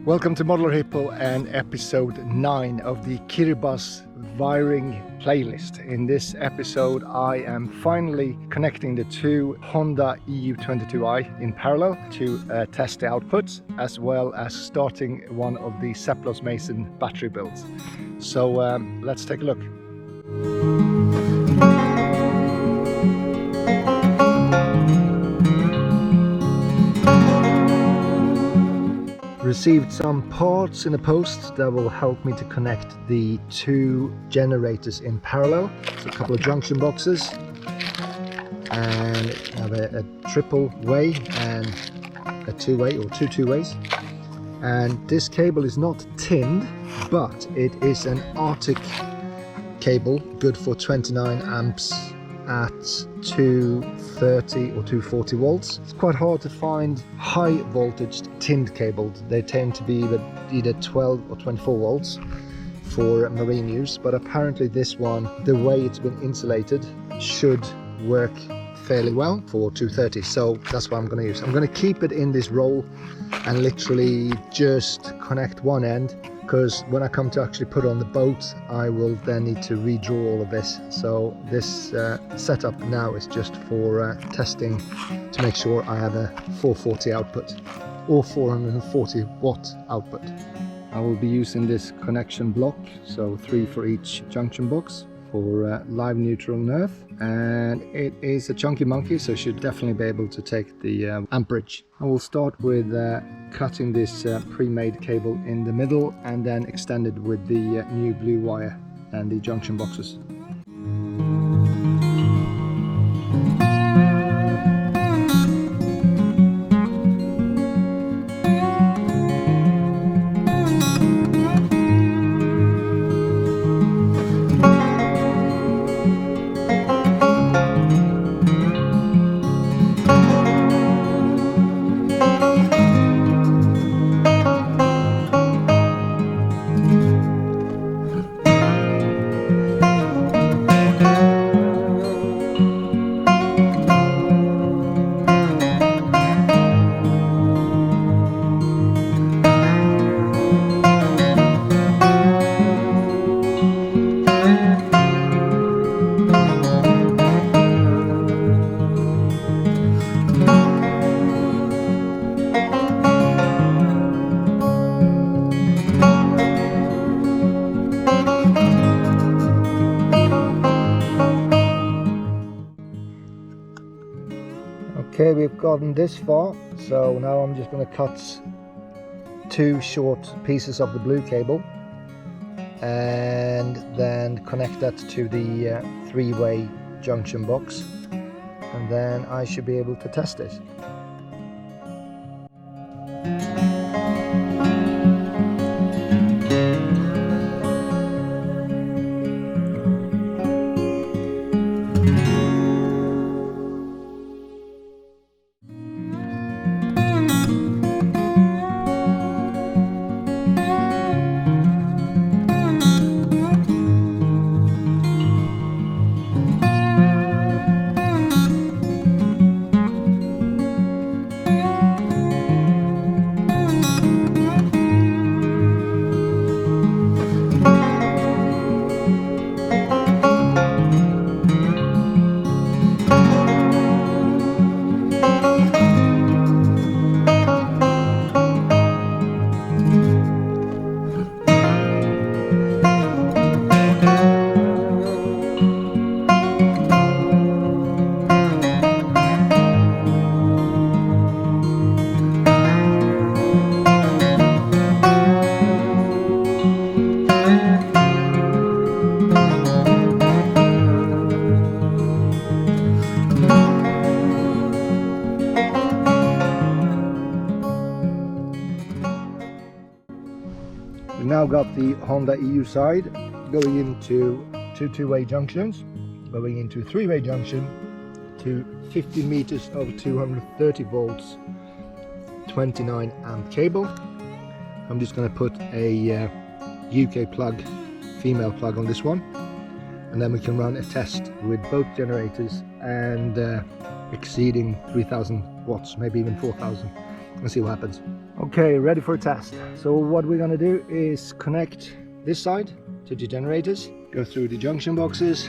Welcome to Modular Hippo and episode 9 of the Kiribati wiring playlist. In this episode I am finally connecting the two Honda EU22i in parallel to test the outputs, as well as starting one of the Seplos Mason battery builds. So let's take a look. Received some parts in the post that will help me to connect the two generators in parallel. So a couple of junction boxes, and have a triple way and a two-way, or two two-ways. And this cable is not tinned, but it is an Arctic cable, good for 29 amps at 230 or 240 volts. It's quite hard to find high voltage tinned cables. They tend to be either 12 or 24 volts for marine use, but apparently this one, the way it's been insulated, should work fairly well for 230. So that's what I'm going to use. I'm going to keep it in this roll and literally just connect one end, because when I come to actually put on the boat, I will then need to redraw all of this. So this setup now is just for testing to make sure I have a 440 output or 440 watt output. I will be using this connection block, so 3 for each junction box for live, neutral and earth, and it is a chunky monkey, so should definitely be able to take the amperage. I will start with cutting this pre-made cable in the middle and then extend it with the new blue wire and the junction boxes. Okay, we've gotten this far, so now I'm just going to cut 2 short pieces of the blue cable and then connect that to the 3-way junction box, and then I should be able to test this. We've now got the Honda EU side going into two-way junctions, going into 3-way junction to 50 meters of 230 volts 29 amp cable. I'm just going to put a UK plug, female plug on this one, and then we can run a test with both generators and exceeding 3000 watts, maybe even 4000. and see what happens. Okay, ready for a test. So what we're gonna do is connect this side to the generators, go through the junction boxes.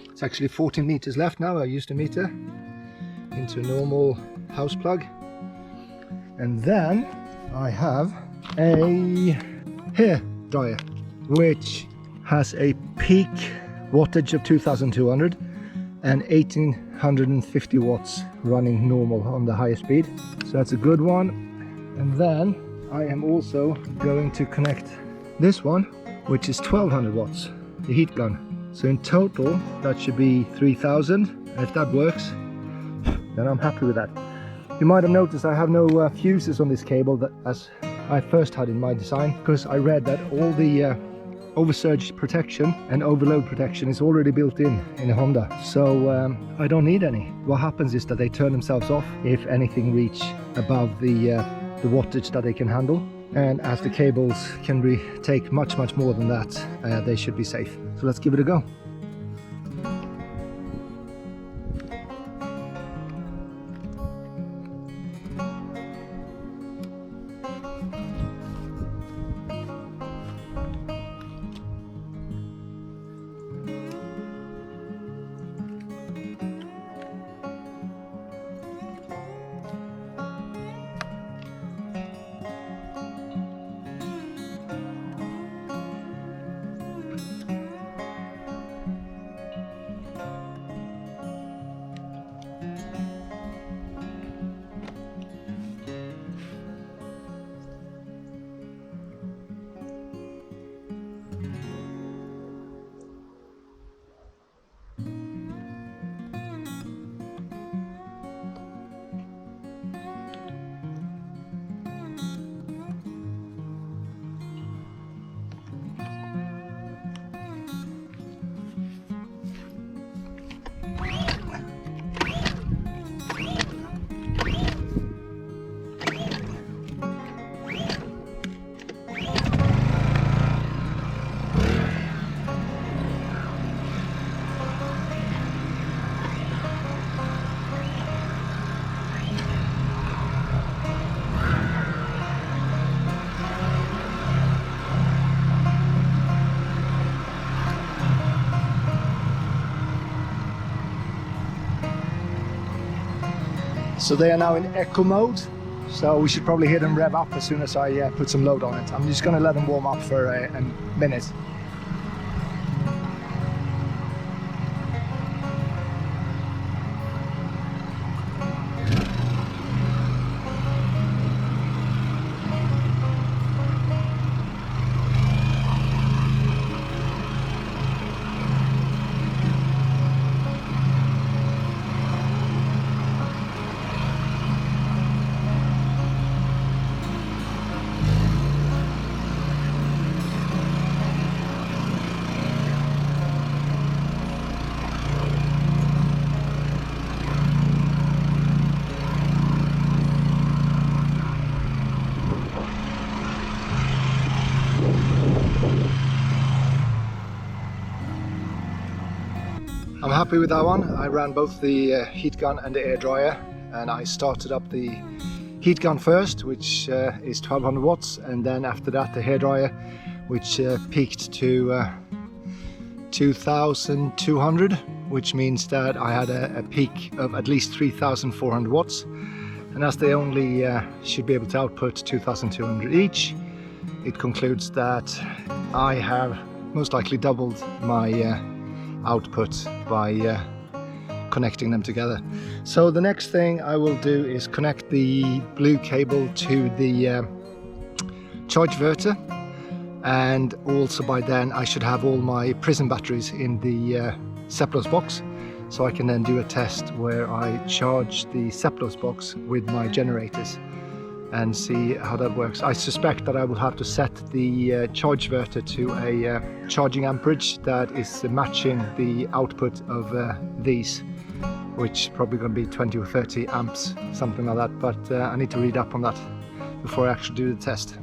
It's actually 14 meters left now. I used a meter into a normal house plug, and then I have a hair dryer which has a peak wattage of 2200 and 1850 watts running normal on the highest speed, so that's a good one. And then I am also going to connect this one, which is 1200 watts, the heat gun. So in total that should be 3000, and if that works, then I'm happy with that. You might have noticed I have no fuses on this cable that as I first had in my design, because I read that all the oversurge protection and overload protection is already built in a Honda, so I don't need any. What happens is that they turn themselves off if anything reach above the wattage that they can handle, and as the cables can take much more than that, they should be safe. So let's give it a go. So they are now in eco mode, so we should probably hear them rev up as soon as I put some load on it. I'm just going to let them warm up for a minute. I'm happy with that one. I ran both the heat gun and the air dryer, and I started up the heat gun first, which is 1200 watts, and then after that the hair dryer, which peaked to 2200, which means that I had a peak of at least 3400 watts, and as they only should be able to output 2200 each, it concludes that I have most likely doubled my output by connecting them together. So the next thing I will do is connect the blue cable to the Chargeverter, and also by then I should have all my prison batteries in the Seplos box, so I can then do a test where I charge the Seplos box with my generators and see how that works. I suspect that I will have to set the Chargeverter to a charging amperage that is matching the output of these, which is probably going to be 20 or 30 amps, something like that, but I need to read up on that before I actually do the test.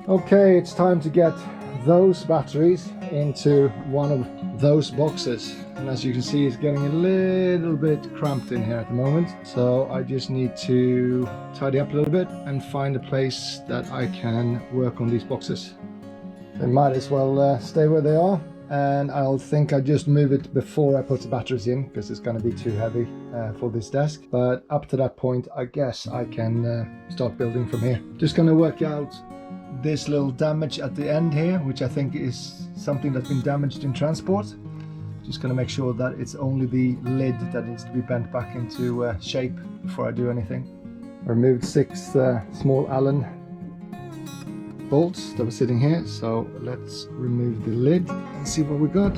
Okay, it's time to get those batteries into one of those boxes. And as you can see, it's getting a little bit cramped in here at the moment. So I just need to tidy up a little bit and find a place that I can work on these boxes. They might as well stay where they are. And I'll just move it before I put the batteries in, because it's going to be too heavy for this desk. But up to that point, I guess I can start building from here. Just going to work out this little damage at the end here, which I think is something that's been damaged in transport. Just going to make sure that it's only the lid that needs to be bent back into shape before I do anything. I removed 6 small Allen bolts that were sitting here, so let's remove the lid and see what we got.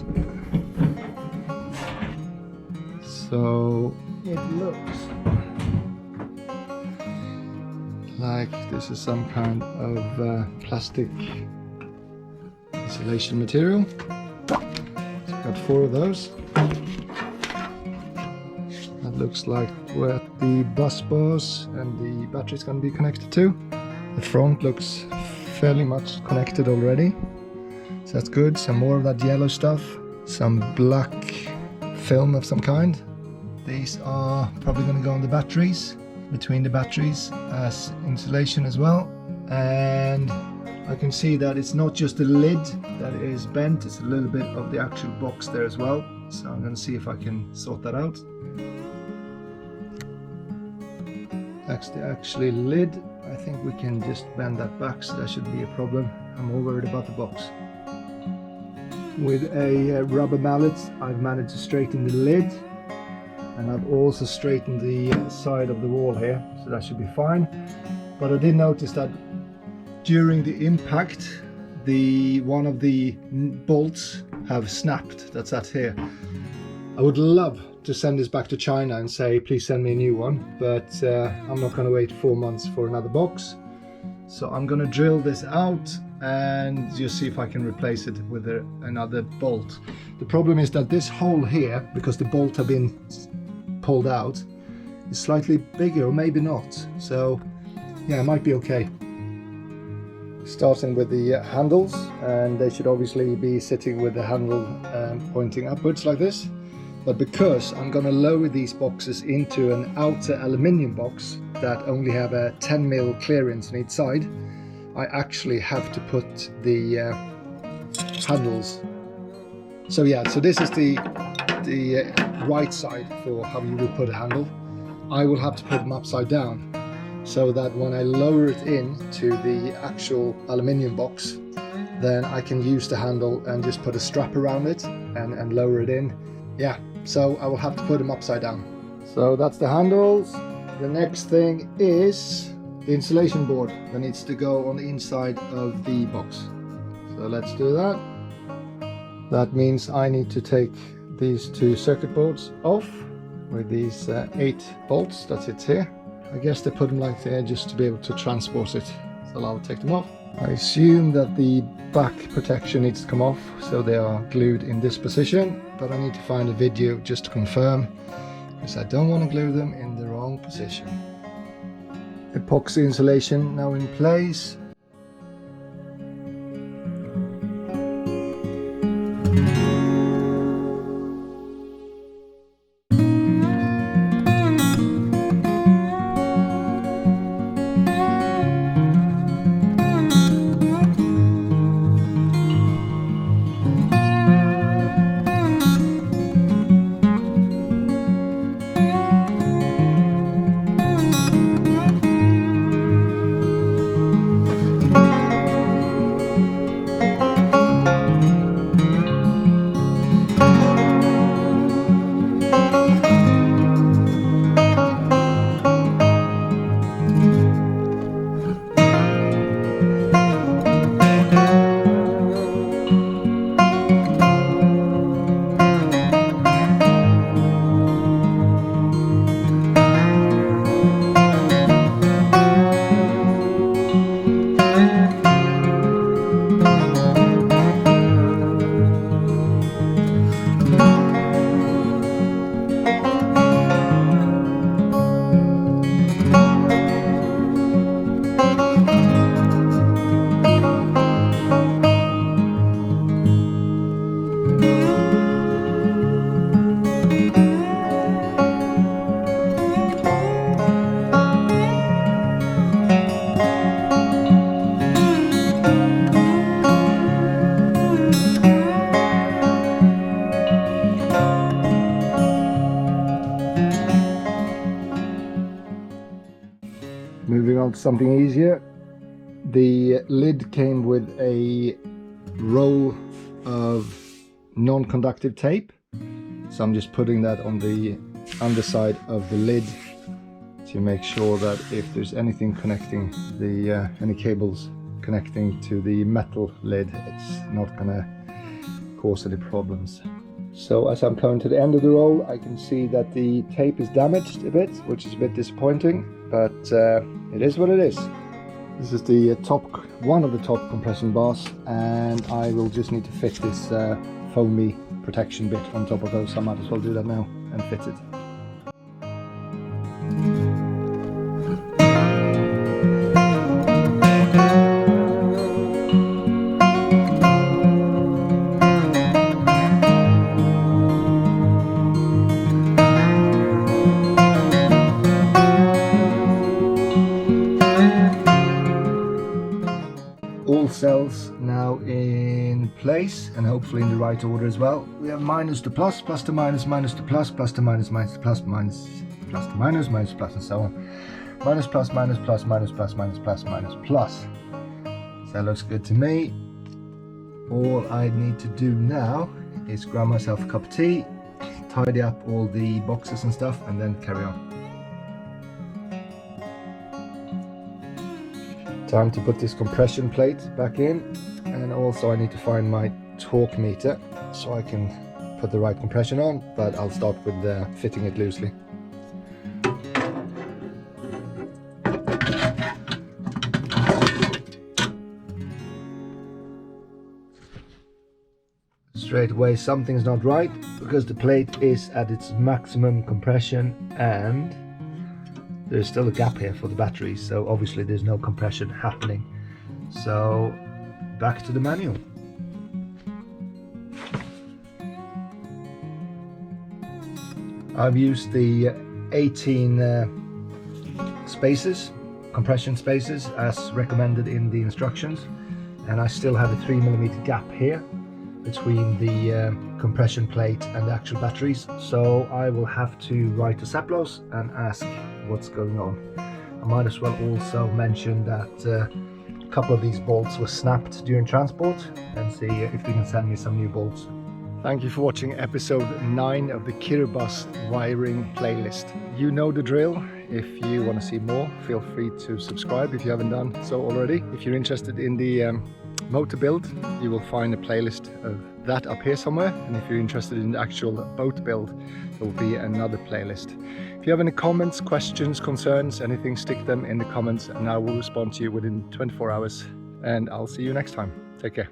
So it looks like this is some kind of plastic insulation material. So I've got 4 of those. That looks like where the bus bars and the battery is going to be connected to. The front looks fairly much connected already, so that's good. Some more of that yellow stuff, some black film of some kind. These are probably going to go on the batteries, between the batteries as insulation as well. And I can see that it's not just the lid that is bent, it's a little bit of the actual box there as well. So I'm going to see if I can sort that out. That's the actual lid. I think we can just bend that back, so that shouldn't be a problem. I'm more worried about the box. With a rubber mallet, I've managed to straighten the lid, and I've also straightened the side of the wall here, so that should be fine. But I did notice that during the impact, one of the bolts have snapped. That's that here. I would love to send this back to China and say, please send me a new one, but I'm not going to wait 4 months for another box. So I'm going to drill this out and just see if I can replace it with another bolt. The problem is that this hole here, because the bolt have been pulled out, is slightly bigger, or maybe not. So yeah, it might be okay. Starting with the handles, and they should obviously be sitting with the handle pointing upwards like this. But because I'm going to lower these boxes into an outer aluminium box that only have a 10mm clearance on each side, I actually have to put the handles. So yeah, so this is the right side for how you would put a handle. I will have to put them upside down, so that when I lower it into the actual aluminium box, then I can use the handle and just put a strap around it and lower it in. Yeah, so I will have to put them upside down. So that's the handles. The next thing is the insulation board that needs to go on the inside of the box. So let's do that. That means I need to take these 2 circuit boards off with these 8 bolts that sits here. I guess they put them like there just to be able to transport it. So I'll take them off. I assume that the back protection needs to come off, so they are glued in this position, but I need to find a video just to confirm, because I don't want to glue them in the wrong position. Epoxy insulation now in place. on to something easier. The lid came with a roll of non-conductive tape, so I'm just putting that on the underside of the lid to make sure that if there's anything connecting the any cables connecting to the metal lid, it's not gonna cause any problems. So as I'm coming to the end of the roll, I can see that the tape is damaged a bit, which is a bit disappointing, but it is what it is. This is the one of the top compression bars, and I will just need to fit this foamy protection bit on top of those. I might as well do that now and fit it. All cells now in place, and hopefully in the right order as well. We have minus to plus, plus to minus, minus to plus, plus to minus, minus to plus, minus, plus to minus, minus to plus, and so on. Minus plus, minus plus, minus plus, minus plus, minus plus. So that looks good to me. All I need to do now is grab myself a cup of tea, tidy up all the boxes and stuff, and then carry on. Time to put this compression plate back in, and also I need to find my torque meter so I can put the right compression on, but I'll start with fitting it loosely. Straight away something's not right, because the plate is at its maximum compression and there's still a gap here for the batteries, so obviously there's no compression happening. So back to the manual. I've used the 18 spaces, compression spaces, as recommended in the instructions, and I still have a 3mm gap here between the compression plate and the actual batteries, so I will have to write to Seplos and ask what's going on. I might as well also mention that a couple of these bolts were snapped during transport, and see if they can send me some new bolts. Thank you for watching episode 9 of the Kiribati wiring playlist. You know the drill. If you want to see more, feel free to subscribe if you haven't done so already. If you're interested in the motor build, you will find a playlist of that up here somewhere, and if you're interested in the actual boat build, there will be another playlist. If you have any comments, questions, concerns, anything, stick them in the comments and I will respond to you within 24 hours, and I'll see you next time. Take care.